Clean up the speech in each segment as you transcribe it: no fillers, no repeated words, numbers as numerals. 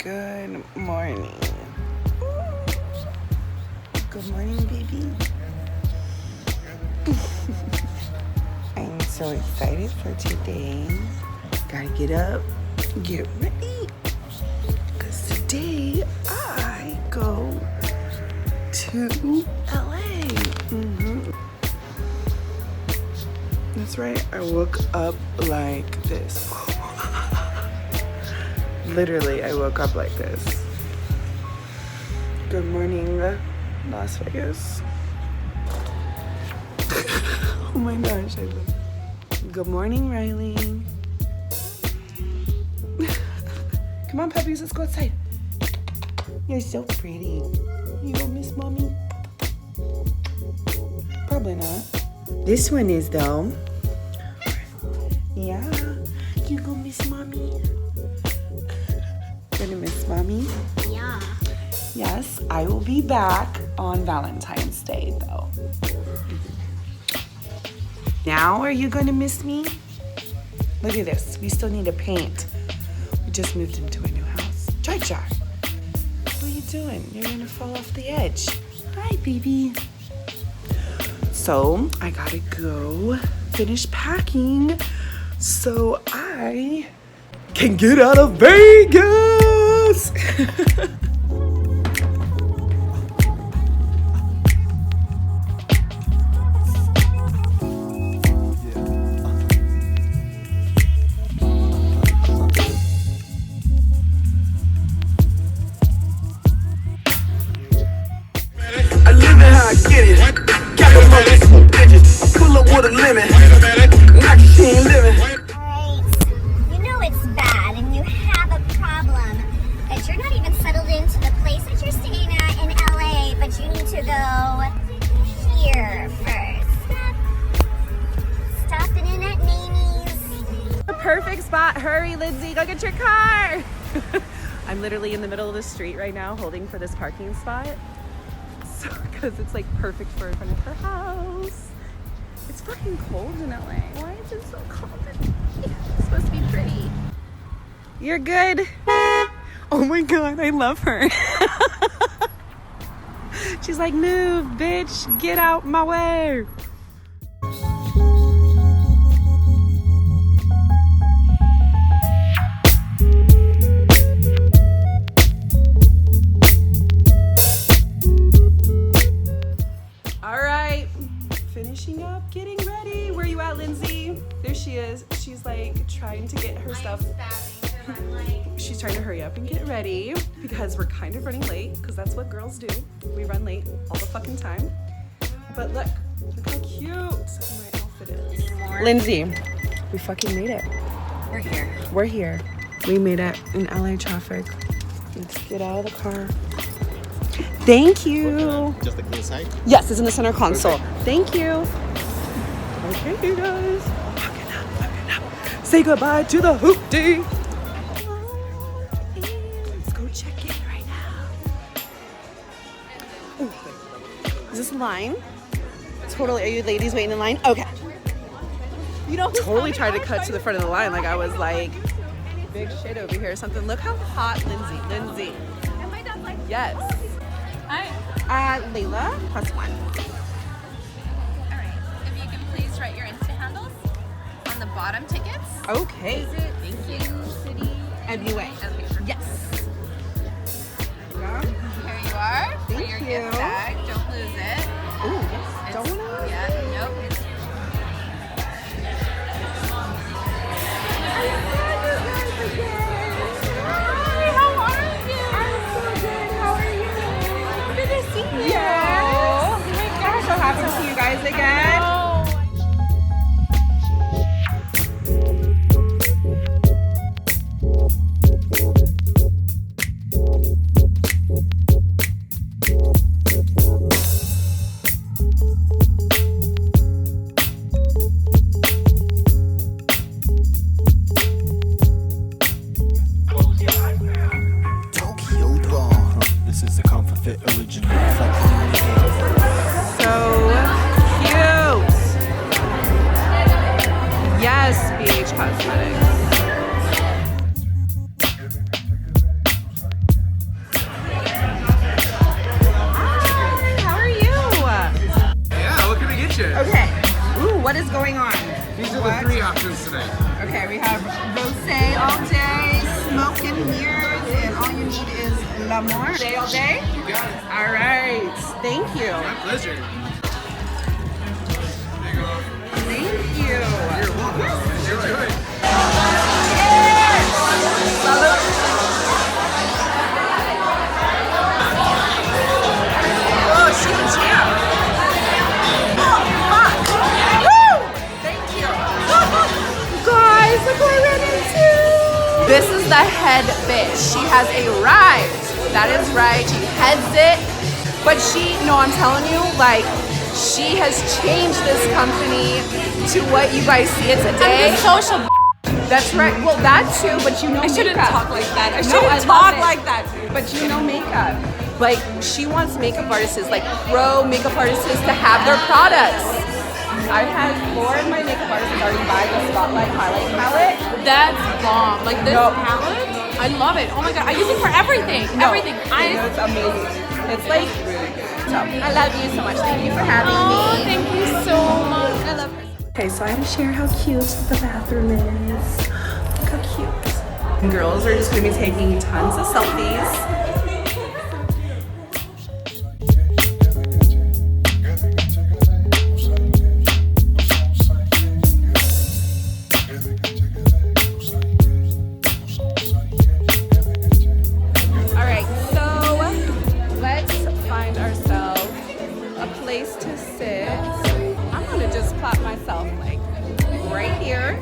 Good morning. Good morning, baby. I'm so excited for today. Gotta get up, get ready, because today I go to LA. That's right, I woke up like this. Literally, I woke up like this. Good morning, Las Vegas. Oh my gosh, good morning, Riley. Come on, puppies, let's go outside. You're so pretty. You gonna miss mommy? Probably not. This one is though. Yeah, you gonna miss mommy? Gonna miss mommy? Yeah. Yes, I will be back on Valentine's Day though. Now are you gonna miss me? Look at this, we still need to paint. We just moved into a new house. Jar, what are you doing? You're gonna fall off the edge. Hi, baby. So I gotta go finish packing so I can get out of Vegas. Pull up with a lemon. Like she ain't living. You know it's bad and you have a problem. That you're not even settled into the place that you're staying at in LA, but you need to go here first. Stopping in at Mamie's. A perfect spot. Hurry, Lindsay, go get your car. I'm literally in the middle of the street right now holding for this parking spot. So, because it's like perfect for in front of her house. It's fucking cold in LA. Why is it so cold? It's supposed to be pretty. You're good. Oh my God, I love her. She's like, move, bitch, get out my way. Finishing up, getting ready. Where you at, Lindsay? There she is. She's like trying to get her stuff. She's trying to hurry up and get ready because we're kind of running late because that's what girls do. We run late all the fucking time. But look how cute my outfit is. Lindsay, we fucking made it. We're here. We're here. We made it in LA traffic. Let's get out of the car. Thank you. Just like inside? Yes, it's in the center console. Thank you. Okay, you guys. Looking up. Say goodbye to the hoopty. Let's go check in right now. Ooh. Is this a line? Totally. Are you ladies waiting in line? Okay. You don't totally tried to cut to the front of the line like I was like big shit over here or something. Look how hot Lindsay. Yes. Hi. Layla, +1. All right. If you can please write your instant handles on the bottom tickets. Okay. Thank you. MUA. Okay. Yes. Here you are. Thank for your you. gift bag. Don't lose it. Ooh, yes. Don't wanna. Yeah. Nope. Yes. Oh my gosh, so happy to see you guys again. What is going on? These are the 3 options today. Okay, we have rosé all day, smoke and mirrors, and all you need is l'amour. Day all day? You got it. All right. Thank you. My pleasure. Thank you. You're welcome. Enjoy. Oh, she's a champ. Oh, fuck. Woo! Thank you. Guys, look what I ran into. This is the head bitch. She has arrived. That is right. She heads it. But I'm telling you, like, she has changed this company to what you guys see it today. Social. That's right. Well, that too, but I shouldn't makeup. talk like that. I No, shouldn't love talk it. like that. But makeup. Like, she wants makeup artists, like pro makeup artists, to have their products. I had 4 of my makeup artists already buy the Spotlight Highlight Palette. That's bomb. Like this No. palette, I love it. Oh my god, I use it for everything. Everything. It's amazing. It's like, so, I love you so much. Thank you for having Oh, me. thank you so much. I love her. Okay, so I had to share how cute the bathroom is. Look how cute. Girls are just gonna be taking tons of selfies. All right, so let's find ourselves a place to sit. I'm gonna just plop myself like right here.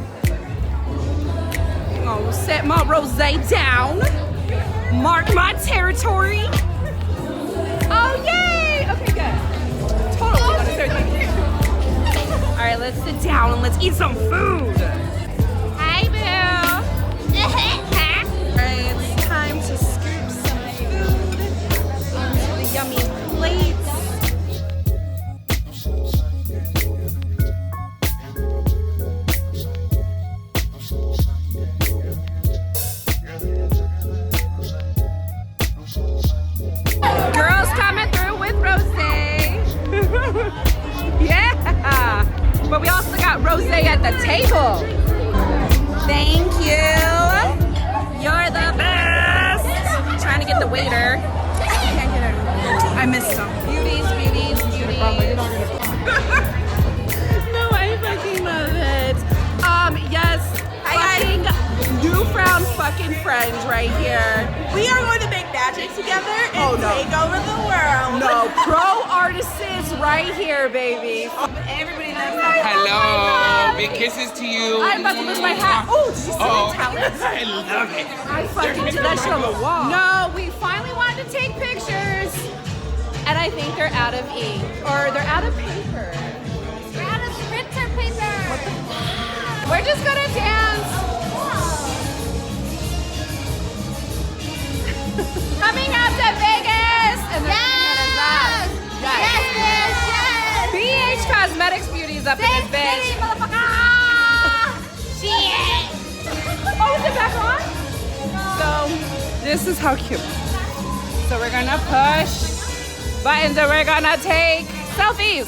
I'm gonna set my rosé down. Mark my territory. Oh yay! Okay, good. Totally gonna start thinking. All right, let's sit down and let's eat some food. Hi, boo. All right, it's time to scoop some food onto the yummy plates. Girls coming through with rosé. Yeah. But we also got rosé at the table. Thank you. You're the best. Trying to get the waiter. Can't get it. I missed some. Beauties. No, I fucking love it. Yes. Fucking newfound fucking friends right here. We are going to make magic together and Oh, no. take over the world. No, pro artists right here, baby. Everybody loves that. Hello. Big kisses to you. I'm about to lose my hat. Oh, did you see my talent? I love it. I fucking did that shit on the wall. No, we finally wanted to take pictures. And I think they're out of ink. Or they're out of paper. We're out of printer paper. We're just gonna dance. Coming out to Vegas. And they're singing that. Yes. BH Cosmetics Beauty's up in this bitch. Oh, is it back on? So, this is how cute. So we're gonna push buttons and we're gonna take selfies.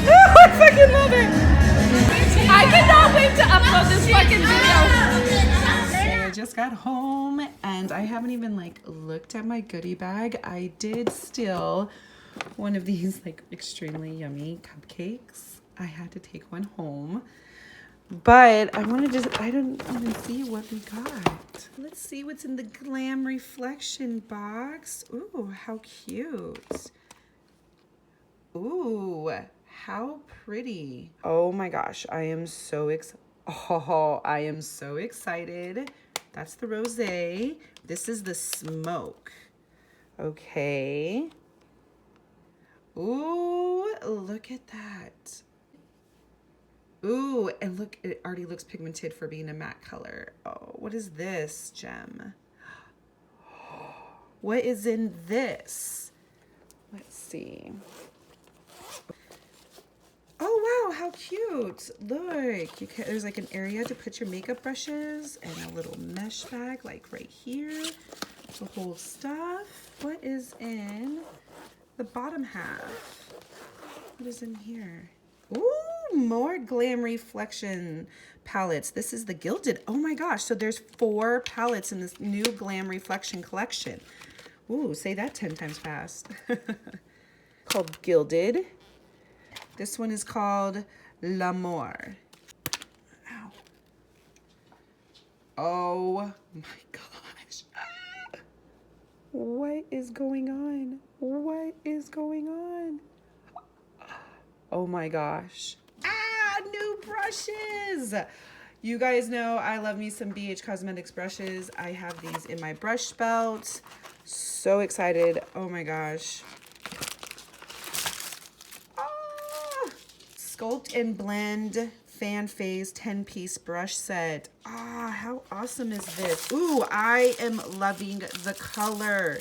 I fucking love it. I cannot wait to upload this fucking video. I just got home and I haven't even like looked at my goodie bag. I did steal one of these like extremely yummy cupcakes. I had to take one home. But I don't even see what we got. Let's see what's in the Glam Reflection box. Ooh, how cute. Ooh, how pretty. Oh my gosh, I am so excited. That's the rosé. This is the smoke. Okay. Ooh, look at that. Ooh, and look, it already looks pigmented for being a matte color. Oh, what is this gem? What is in this? Let's see. Oh, wow, how cute. Look, there's like an area to put your makeup brushes and a little mesh bag like right here to hold stuff. What is in the bottom half? What is in here? Ooh, more Glam Reflection palettes. This is the Gilded. Oh my gosh. So there's 4 palettes in this new Glam Reflection collection. Ooh, say that 10 times fast. Called Gilded. This one is called L'Amour. Ow. Oh my gosh. What is going on? What is going on? Oh my gosh. Ah, new brushes. You guys know I love me some BH Cosmetics brushes. I have these in my brush belt. So excited. Oh my gosh. Ah, Sculpt and Blend Fan Phase 10-piece brush set. Ah, how awesome is this? Ooh, I am loving the color.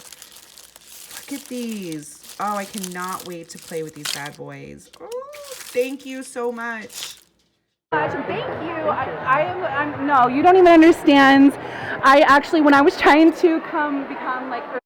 Look at these. Oh, I cannot wait to play with these bad boys. Oh, thank you so much. Thank you. I'm no, you don't even understand. I actually, when I was trying to become like